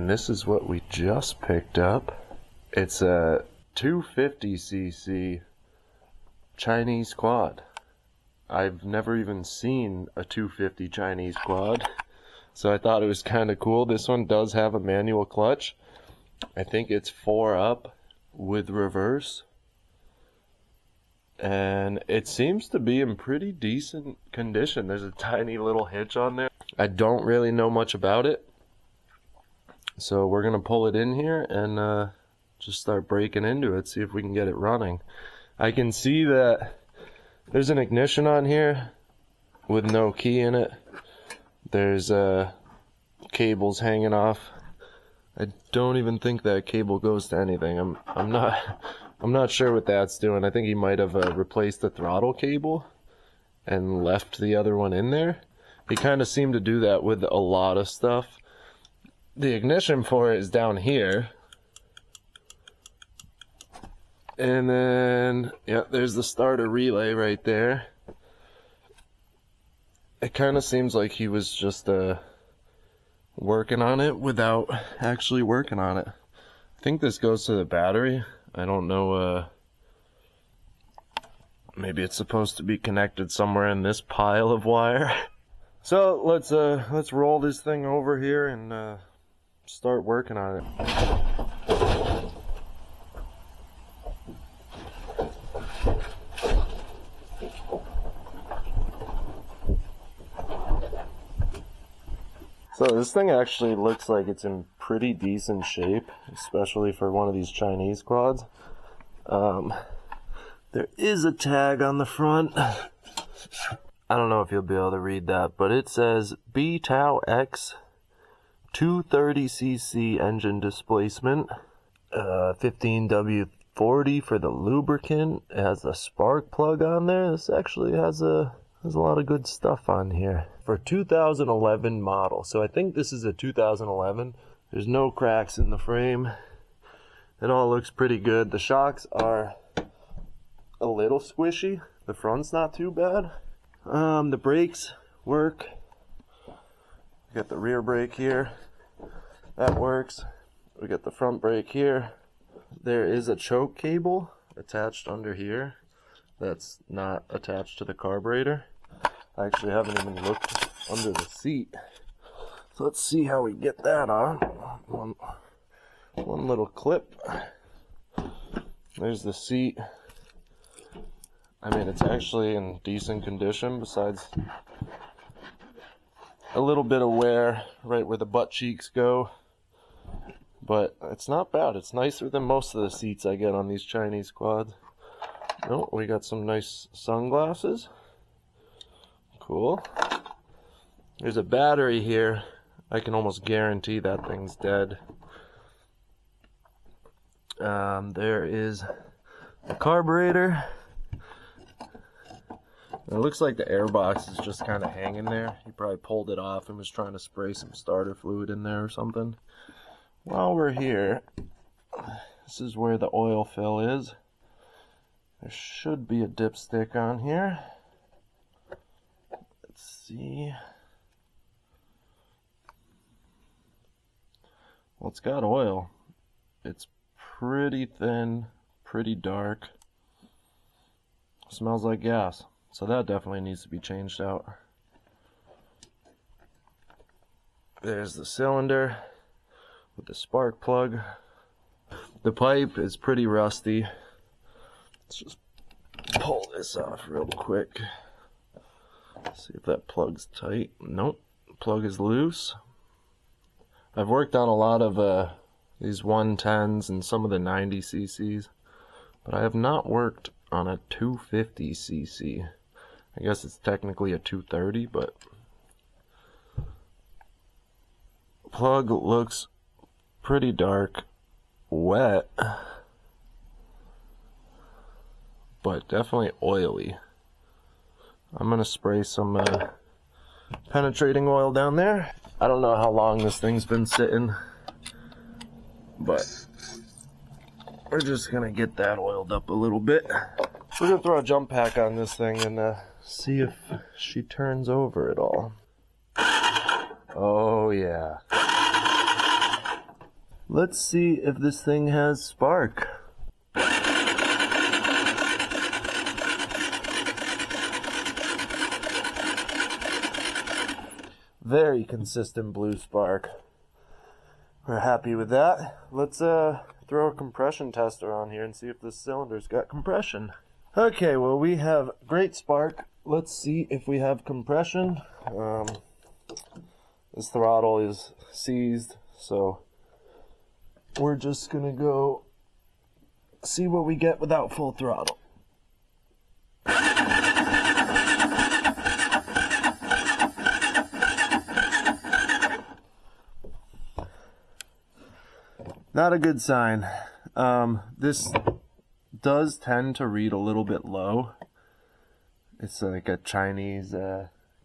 And this is what we just picked up. It's a 250cc Chinese quad. I've never even seen a 250 Chinese quad, so I thought it was kind of cool. This one does have a manual clutch. I think it's 4 up with reverse, and it seems to be in pretty decent condition. There's a tiny little hitch on there. I don't really know much about it, so we're gonna pull it in here and just start breaking into it, see if we can get it running. I can see that there's an ignition on here with no key in it. There's cables hanging off. I don't even think that cable goes to anything. I'm not sure what that's doing. I think he might have replaced the throttle cable and left the other one in there. He kind of seemed to do that with a lot of stuff. The ignition for it is down here. And then, yeah, there's the starter relay right there. It kind of seems like he was just working on it without actually working on it. I think this goes to the battery. I don't know, maybe it's supposed to be connected somewhere in this pile of wire. So let's roll this thing over here and start working on it. So this thing actually looks like it's in pretty decent shape, especially for one of these Chinese quads. There is a tag on the front. I don't know if you'll be able to read that, but it says BTOW-X 230cc engine displacement, 15W40 for the lubricant. It has a spark plug on there. This actually has a lot of good stuff on here. For 2011 model, so I think this is a 2011. There's no cracks in the frame. It all looks pretty good. The shocks are a little squishy. The front's not too bad. The brakes work. We got the rear brake here. That works. We got the front brake here. There is a choke cable attached under here that's not attached to the carburetor. I actually haven't even looked under the seat. So let's see how we get that on. One little clip. There's the seat. I mean, it's actually in decent condition, besides a little bit of wear right where the butt cheeks go. But it's not bad. It's nicer than most of the seats I get on these Chinese quads. Oh, we got some nice sunglasses. Cool. There's a battery here. I can almost guarantee that thing's dead. There is a carburetor. It looks like the air box is just kind of hanging there. He probably pulled it off and was trying to spray some starter fluid in there or something. While we're here, this is where the oil fill is. There should be a dipstick on here. Let's see. Well, it's got oil. It's pretty thin, pretty dark. Smells like gas. So that definitely needs to be changed out. There's the cylinder with the spark plug. The pipe is pretty rusty. Let's just pull this off real quick. See if that plug's tight. Nope, plug is loose. I've worked on a lot of these 110s and some of the 90cc's, but I have not worked on a 250cc. I guess it's technically a 230, but plug looks pretty dark, wet, but definitely oily. I'm gonna spray some penetrating oil down there. I don't know how long this thing's been sitting, but we're just gonna get that oiled up a little bit. We're gonna throw a jump pack on this thing and see if she turns over at all. Oh yeah. Let's see if this thing has spark. Very consistent blue spark. We're happy with that. Let's throw a compression tester on here and see if this cylinder's got compression. Okay, well, we have great spark. Let's see if we have compression. This throttle is seized, so we're just gonna go see what we get without full throttle. Not a good sign. This does tend to read a little bit low. It's like a Chinese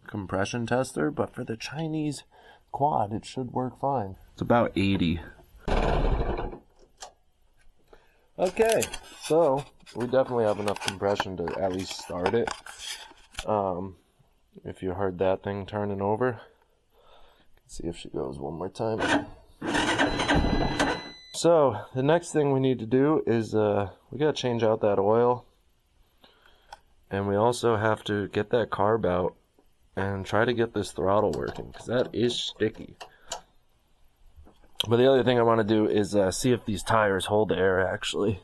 compression tester, but for the Chinese quad, it should work fine. It's about 80. Okay, so we definitely have enough compression to at least start it. If you heard that thing turning over, let's see if she goes one more time. So the next thing we need to do is we gotta change out that oil, and we also have to get that carb out and try to get this throttle working, because that is sticky. But the other thing I want to do is see if these tires hold the air. Actually,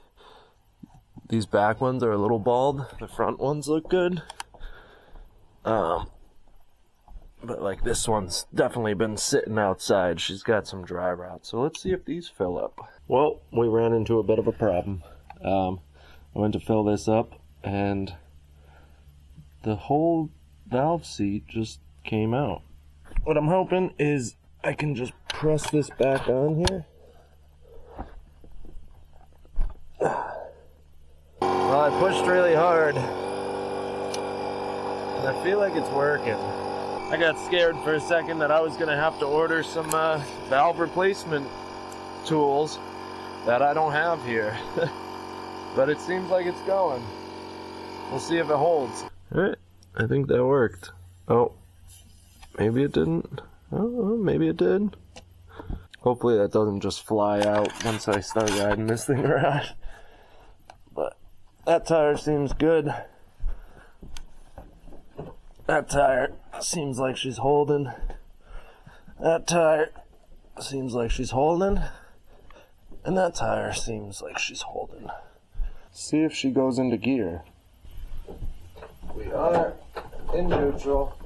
these back ones are a little bald, the front ones look good, but like this one's definitely been sitting outside. She's got some dry rot. So let's see if these fill up. Well, we ran into a bit of a problem. I went to fill this up and the whole valve seat just came out. What I'm hoping is I can just press this back on here. Well, I pushed really hard and I feel like it's working. I got scared for a second that I was going to have to order some valve replacement tools that I don't have here. But it seems like it's going. We'll see if it holds. Alright, I think that worked. Oh, maybe it didn't. Oh, maybe it did. Hopefully that doesn't just fly out once I start riding this thing around. But that tire seems good. That tire seems like she's holding. That tire seems like she's holding. And that tire seems like she's holding. See if she goes into gear. We are in neutral.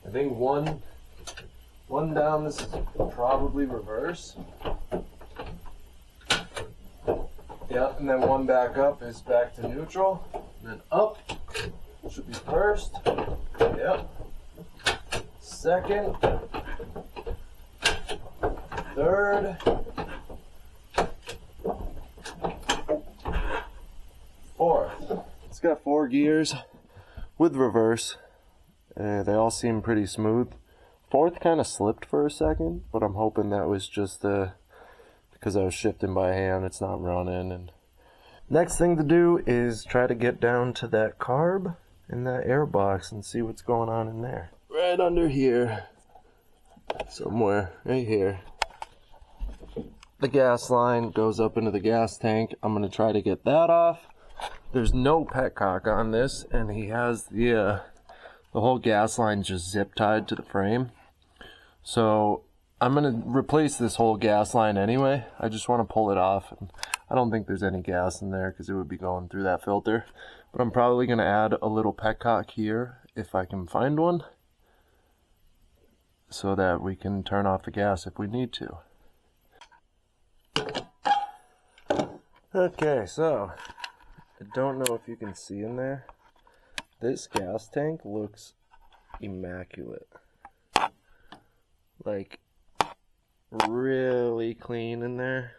I think one down, this is probably reverse. Yep, and then one back up is back to neutral. And then up should be first. Yep. Second. Third. Fourth. It's got 4 gears with reverse. They all seem pretty smooth. Fourth kind of slipped for a second, but I'm hoping that was just because I was shifting by hand, it's not running. And next thing to do is try to get down to that carb in that air box and see what's going on in there. Right under here. Somewhere. Right here. The gas line goes up into the gas tank. I'm going to try to get that off. There's no petcock on this, and he has the whole gas line just zip tied to the frame. So I'm going to replace this whole gas line anyway. I just want to pull it off. And I don't think there's any gas in there because it would be going through that filter. But I'm probably going to add a little petcock here if I can find one, so that we can turn off the gas if we need to. Okay, so I don't know if you can see in there. This gas tank looks immaculate. Like, really clean in there.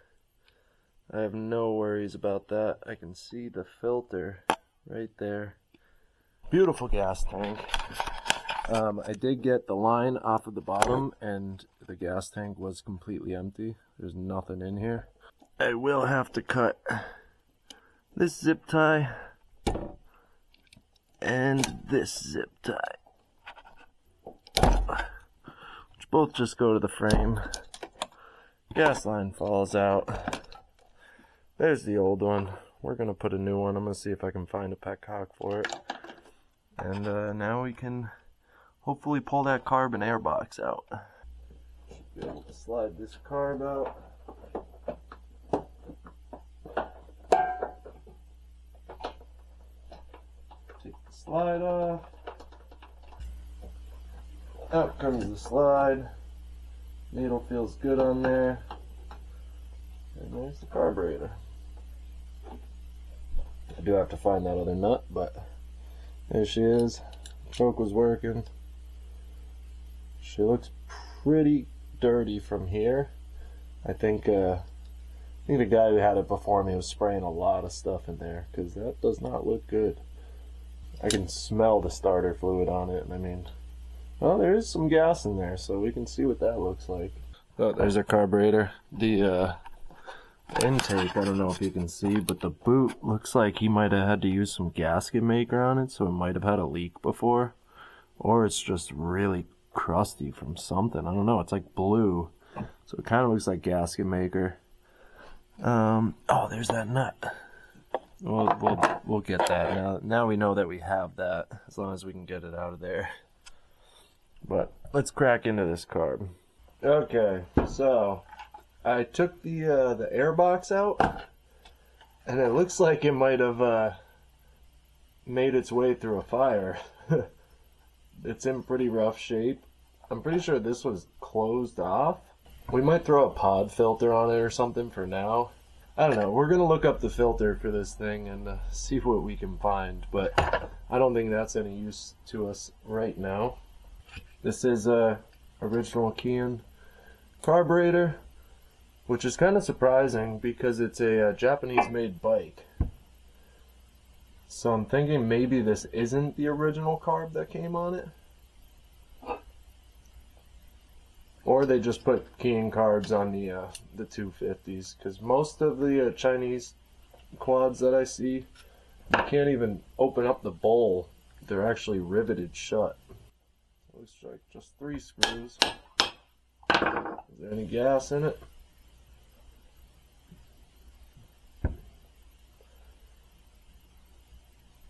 I have no worries about that. I can see the filter right there. Beautiful gas tank. I did get the line off of the bottom and the gas tank was completely empty. There's nothing in here. I will have to cut this zip tie and this zip tie, which both just go to the frame. gas line falls out. There's the old one. We're gonna put a new one. I'm gonna see if I can find a petcock for it. And now we can hopefully pull that carb and air box out. Should be able to slide this carb out. Take the slide off. Out comes the slide. Needle feels good on there. And there's the carburetor. I do have to find that other nut, but there she is. Choke was working. She looks pretty dirty from here. I think the guy who had it before me was spraying a lot of stuff in there, because that does not look good. I can smell the starter fluid on it, and I mean, well, there is some gas in there, so we can see what that looks like. Oh, there's our carburetor. The intake, I don't know if you can see, but the boot looks like he might have had to use some gasket maker on it, so it might have had a leak before. Or it's just really crusty from something. I don't know, it's like blue. So it kind of looks like gasket maker. Oh, there's that nut. We'll get that. Now we know that we have that, as long as we can get it out of there. But let's crack into this carb. Okay, so I took the air box out, and it looks like it might have made its way through a fire. It's in pretty rough shape. I'm pretty sure this was closed off. We might throw a pod filter on it or something for now. I don't know. We're going to look up the filter for this thing and see what we can find, but I don't think that's any use to us right now. This is a original Kion carburetor, which is kind of surprising because it's a Japanese-made bike. So I'm thinking maybe this isn't the original carb that came on it. Or they just put Kion carbs on the 250s, because most of the Chinese quads that I see, you can't even open up the bowl. They're actually riveted shut. Looks like just 3 screws. Is there any gas in it?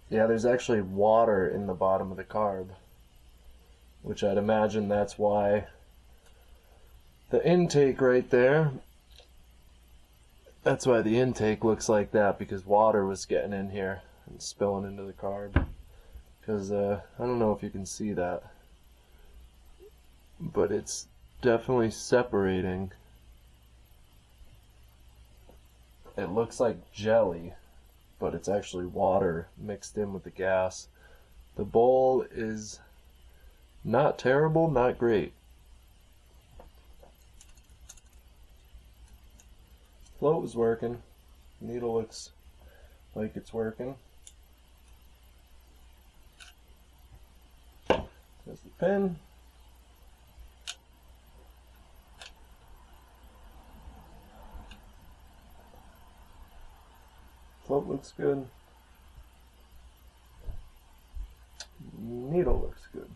Yeah, there's actually water in the bottom of the carb, which I'd imagine that's why the intake right there, that's why the intake looks like that, because water was getting in here and spilling into the carb. Because I don't know if you can see that, but it's definitely separating. It looks like jelly, but it's actually water mixed in with the gas. The bowl is not terrible, not great. Float is working. Needle looks like it's working. There's the pin. Float looks good. Needle looks good.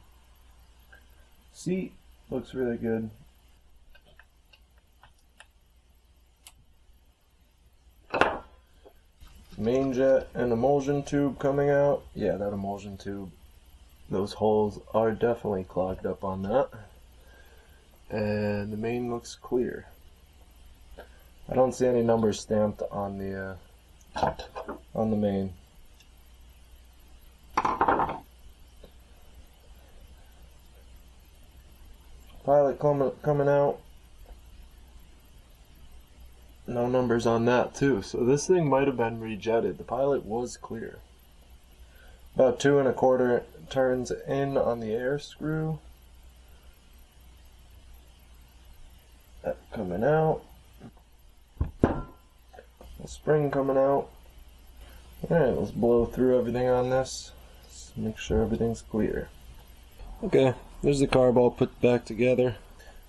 Seat looks really good. Main jet and emulsion tube coming out. Yeah, that emulsion tube, those holes are definitely clogged up on that. And the main looks clear. I don't see any numbers stamped on the main. Pilot coming out. No numbers on that too, so this thing might have been rejetted. The Pilot was clear. About 2 1/4 turns in on the air screw. That coming out. The spring coming out. Alright, let's blow through everything on this. Let's make sure everything's clear. Okay, there's the carb all put back together.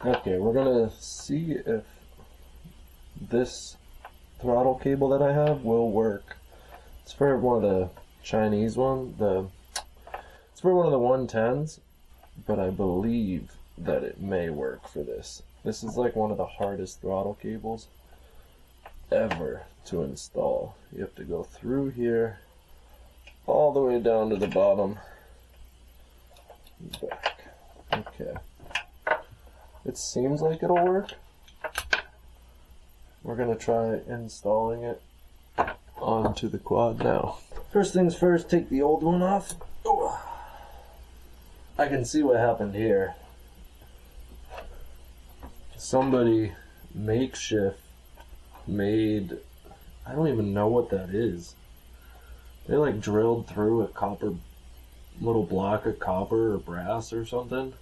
Okay, we're gonna see if this throttle cable that I have will work. It's for one of the Chinese one. It's for one of the 110s, but I believe that it may work for this. This is like one of the hardest throttle cables ever to install. You have to go through here, all the way down to the bottom, and back. Okay. It seems like it'll work. We're gonna try installing it onto the quad now. First things first, take the old one off. Oh. I can see what happened here. Somebody makeshift made, I don't even know what that is. They like drilled through a copper, little block of copper or brass or something,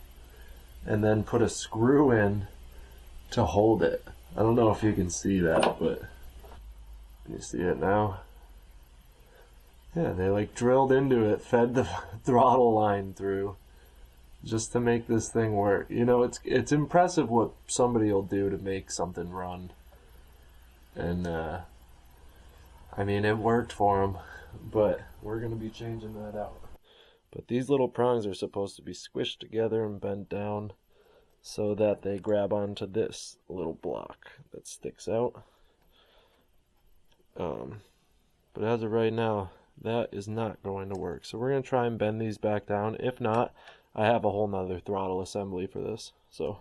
and then put a screw in to hold it. I don't know if you can see that, but can you see it now? Yeah, they like drilled into it, fed the throttle line through just to make this thing work. You know, it's impressive what somebody will do to make something run. And I mean, it worked for them, but we're gonna be changing that out. But these little prongs are supposed to be squished together and bent down so that they grab onto this little block that sticks out. But as of right now, that is not going to work. So we're going to try and bend these back down. If not, I have a whole nother throttle assembly for this. So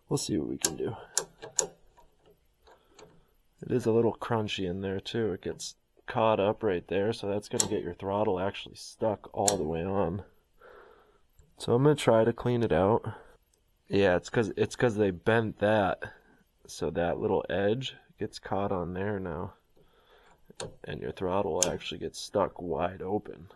we'll see what we can do. It is a little crunchy in there too. It gets caught up right there, so that's going to get your throttle actually stuck all the way on. So I'm going to try to clean it out. Yeah, it's because they bent that, so that little edge gets caught on there now, and your throttle actually gets stuck wide open.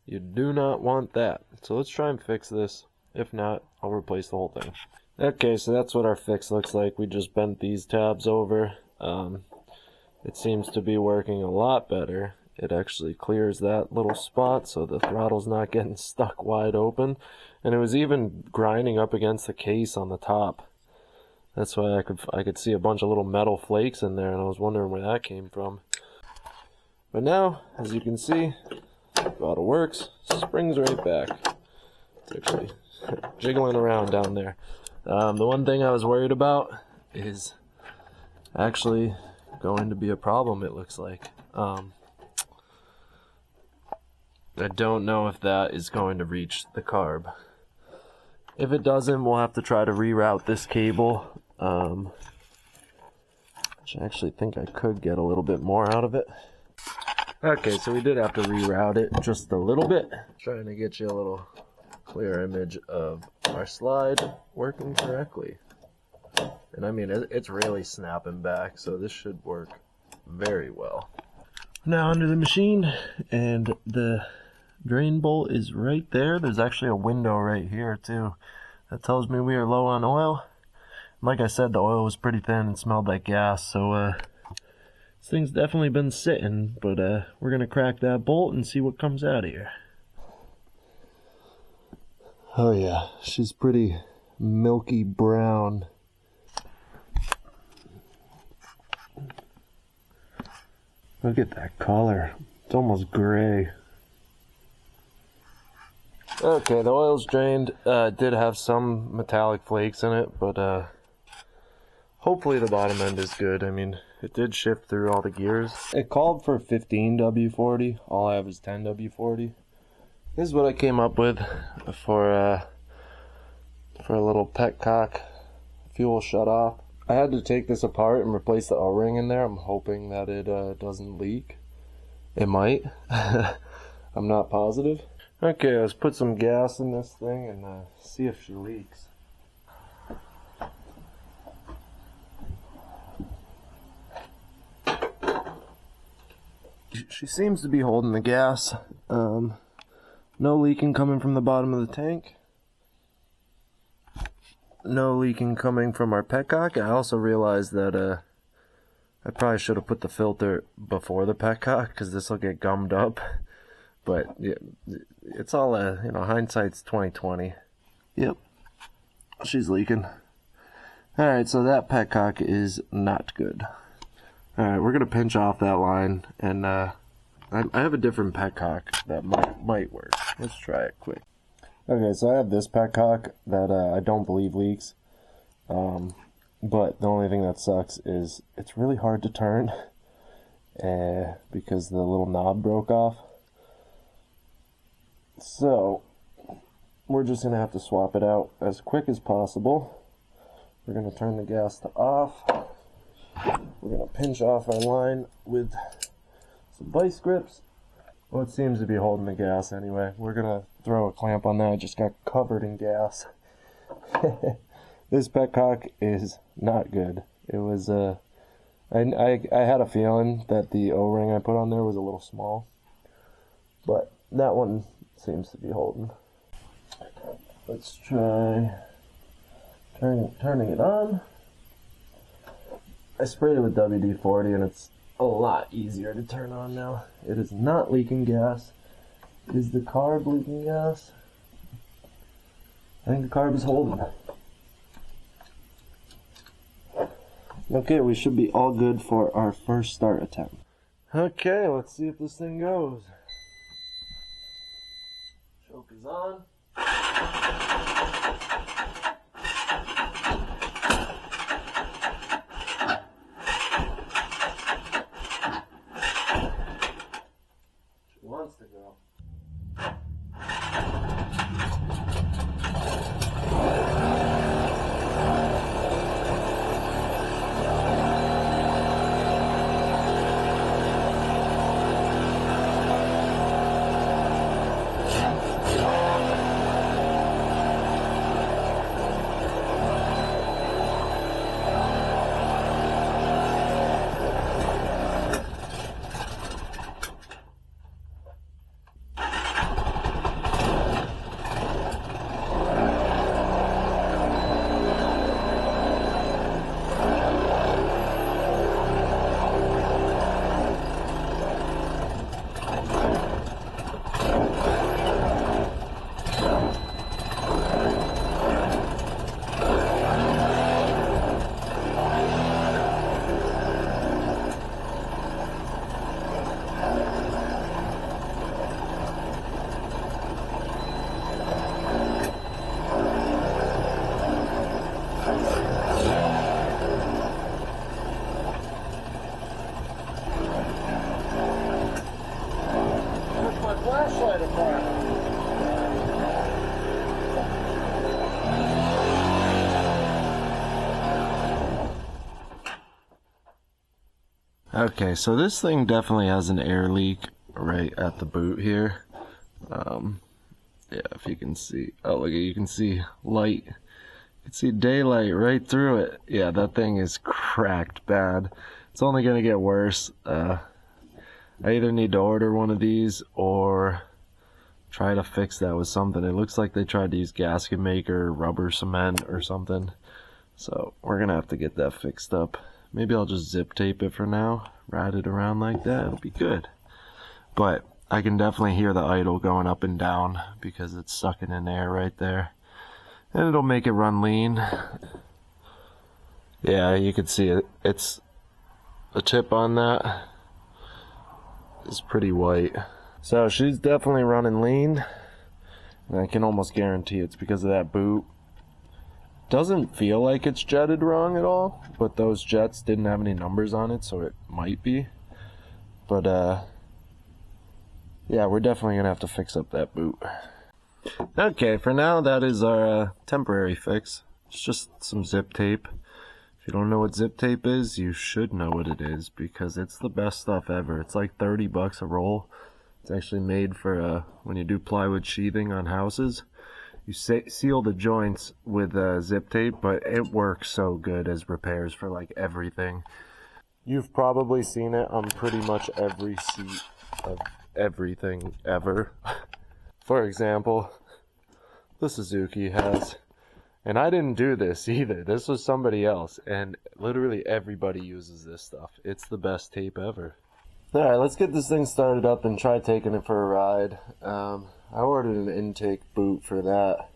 You do not want that. So let's try and fix this. If not, I'll replace the whole thing. Okay, so that's what our fix looks like. We just bent these tabs over. It seems to be working a lot better. It actually clears that little spot so the throttle's not getting stuck wide open. And it was even grinding up against the case on the top. That's why I could see a bunch of little metal flakes in there, and I was wondering where that came from. But now, as you can see, the throttle works, springs right back. It's actually jiggling around down there. The one thing I was worried about is actually going to be a problem, it looks like. I don't know if that is going to reach the carb. If it doesn't, we'll have to try to reroute this cable, which I actually think I could get a little bit more out of it. Okay, so we did have to reroute it just a little bit. Trying to get you a little clear image of our slide working correctly. And I mean, it's really snapping back, so this should work very well. Now under the machine, and the drain bolt is right there. There's actually a window right here too. That tells me we are low on oil. Like I said, the oil was pretty thin and smelled like gas, so this thing's definitely been sitting, but we're gonna crack that bolt and see what comes out of here. Oh yeah, she's pretty milky brown. Look at that color. It's almost gray. Okay, the oil's drained. It did have some metallic flakes in it, but hopefully the bottom end is good. I mean, it did shift through all the gears. It called for 15 W40. All I have is 10 W40. This is what I came up with for a little petcock fuel shutoff. I had to take this apart and replace the O-ring in there. I'm hoping that it doesn't leak. It might. I'm not positive. Okay, let's put some gas in this thing and see if she leaks. She seems to be holding the gas. No leaking coming from the bottom of the tank. No leaking coming from our petcock. I also realized that I probably should have put the filter before the petcock because this will get gummed up. But yeah, it's all hindsight's 20/20. Yep, she's leaking. All right, so that petcock is not good. All right, we're gonna pinch off that line, and I have a different petcock that might work. Let's try it quick. Okay, so I have this petcock that I don't believe leaks. But the only thing that sucks is it's really hard to turn because the little knob broke off. So we're just going to have to swap it out as quick as possible. We're going to turn the gas to off. We're going to pinch off our line with some vice grips. Well, it seems to be holding the gas anyway. We're going to throw a clamp on that. It just got covered in gas. This petcock is not good. It was, I had a feeling that the O-ring I put on there was a little small. But that one seems to be holding. Let's try turning it on. I sprayed it with WD-40 and it's a lot easier to turn on now. It is not leaking gas. Is the carb leaking gas? I think the carb is holding. Okay, we should be all good for our first start attempt. Okay, let's see if this thing goes. Choke is on. She wants to go. Flashlight apart. Okay, so this thing definitely has an air leak right at the boot here. Yeah, if you can see. Oh, look, you can see light. You can see daylight right through it. Yeah, that thing is cracked bad. It's only going to get worse. I either need to order one of these or try to fix that with something. It looks like they tried to use gasket maker, rubber cement or something. So we're going to have to get that fixed up. Maybe I'll just zip tape it for now, ride it around like that, it'll be good. But I can definitely hear the idle going up and down because it's sucking in air right there. And it'll make it run lean. Yeah, you can see it. It's the tip on that is pretty white. So she's definitely running lean. And I can almost guarantee it's because of that boot. Doesn't feel like it's jetted wrong at all, but those jets didn't have any numbers on it, so it might be. But yeah, we're definitely gonna have to fix up that boot. Okay, for now that is our temporary fix. It's just some zip tape. If you don't know what zip tape is, you should know what it is because it's the best stuff ever. It's like 30 bucks a roll. It's actually made for when you do plywood sheathing on houses. You seal the joints with zip tape, but it works so good as repairs for like everything. You've probably seen it on pretty much every seat of everything ever. For example, the Suzuki has, and I didn't do this either, this was somebody else, and literally everybody uses this stuff. It's the best tape ever. Alright, let's get this thing started up and try taking it for a ride. I ordered an intake boot for that.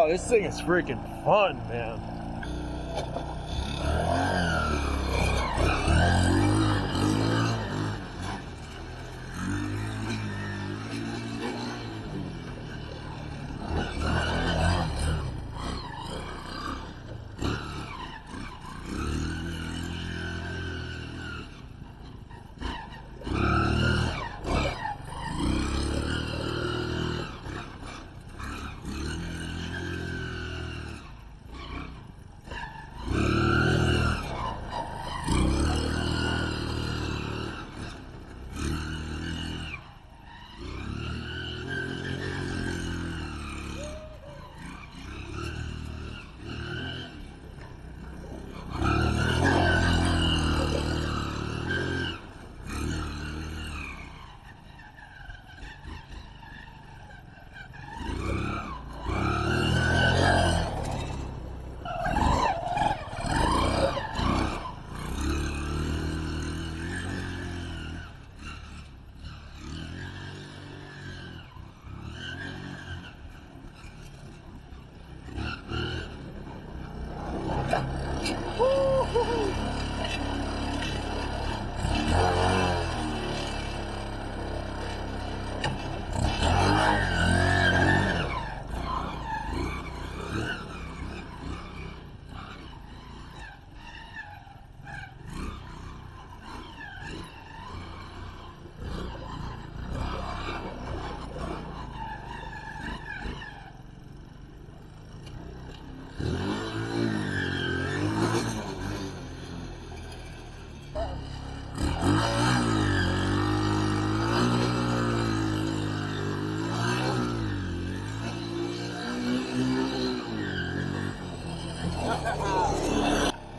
Oh, this thing is freaking fun, man.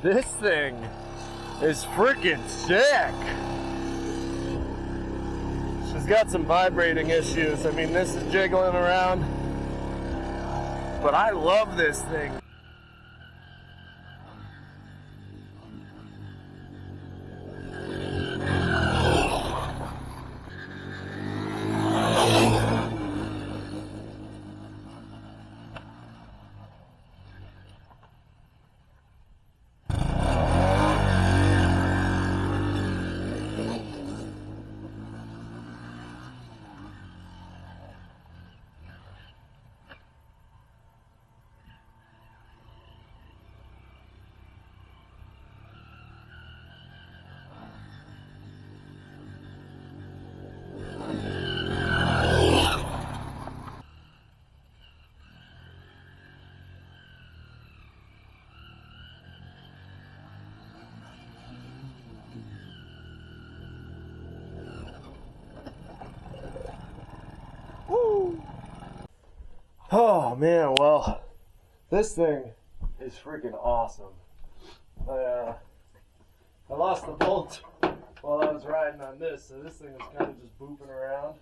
This thing is freaking sick. She's got some vibrating issues. I mean, this is jiggling around, but I love this thing. Oh man, well, this thing is freaking awesome. I lost the bolt while I was riding on this, so this thing was kind of just booping around.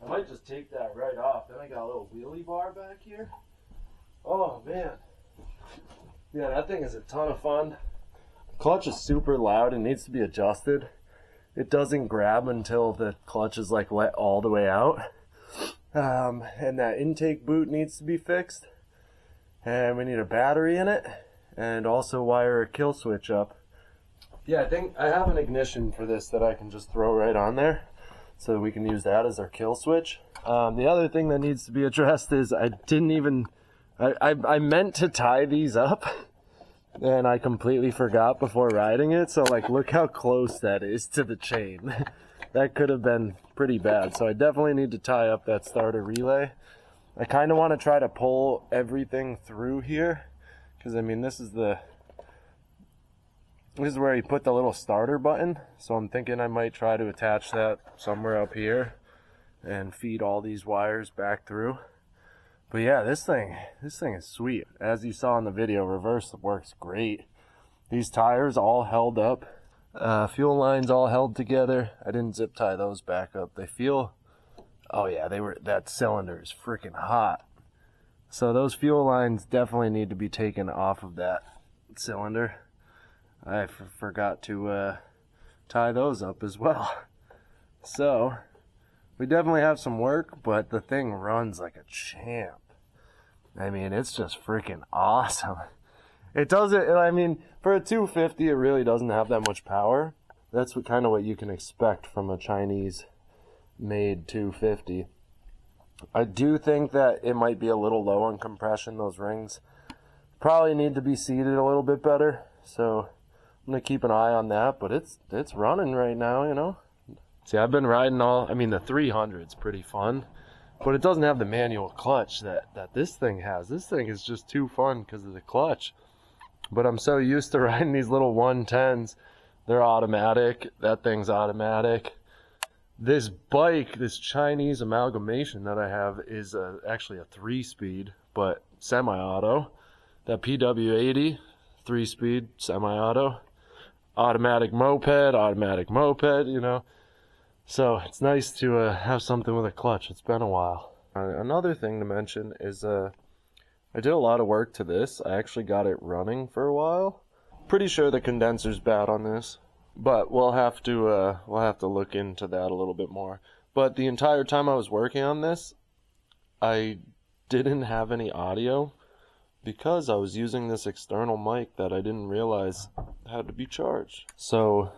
I might just take that right off. Then I got a little wheelie bar back here. Oh man. Yeah, that thing is a ton of fun. Clutch is super loud and needs to be adjusted. It doesn't grab until the clutch is like let all the way out. And that intake boot needs to be fixed. And we need a battery in it. And also wire a kill switch up. Yeah, I think I have an ignition for this that I can just throw right on there. So we can use that as our kill switch. The other thing that needs to be addressed is I meant to tie these up. And I completely forgot before riding it. So like, look how close that is to the chain. That could have been pretty bad. So I definitely need to tie up that starter relay. I kind of want to try to pull everything through here. Because I mean, this is where you put the little starter button. So I'm thinking I might try to attach that somewhere up here. And feed all these wires back through. But yeah, this thing is sweet. As you saw in the video, reverse works great. These tires all held up. Fuel lines all held together. I didn't zip tie those back up. They feel, oh yeah, that cylinder is freaking hot. So those fuel lines definitely need to be taken off of that cylinder. I forgot to tie those up as well. So we definitely have some work, but the thing runs like a champ. I mean, it's just freaking awesome. It doesn't, I mean, for a 250, it really doesn't have that much power. That's kind of what you can expect from a Chinese-made 250. I do think that it might be a little low on compression, those rings. Probably need to be seated a little bit better, so I'm going to keep an eye on that, but it's running right now, you know. See, I've been riding the 300's pretty fun, but it doesn't have the manual clutch that this thing has. This thing is just too fun because of the clutch. But I'm so used to riding these little 110s. They're automatic. That thing's automatic. This bike, this Chinese amalgamation that I have is actually a 3-speed, but semi-auto. That PW80, 3-speed, semi-auto. Automatic moped, you know. So it's nice to have something with a clutch. It's been a while. Another thing to mention is I did a lot of work to this. I actually got it running for a while. Pretty sure the condenser's bad on this, but we'll have to look into that a little bit more. But the entire time I was working on this, I didn't have any audio because I was using this external mic that I didn't realize had to be charged. So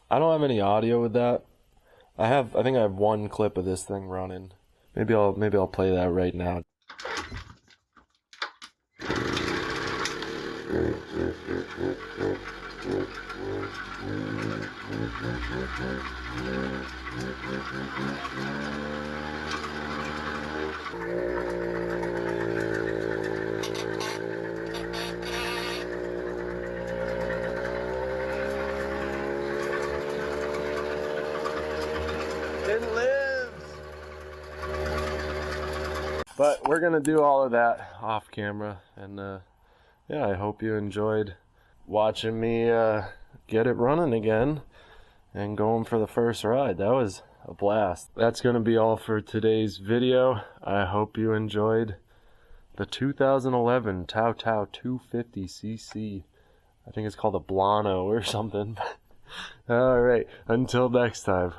I don't have any audio with that. I think I have one clip of this thing running. Maybe I'll play that right now. It lives! But we're gonna do all of that off camera, and yeah, I hope you enjoyed watching me get it running again and going for the first ride. That was a blast. That's gonna be all for today's video. I hope you enjoyed the 2011 Tao 250cc. I think it's called a Blano or something. All right, until next time.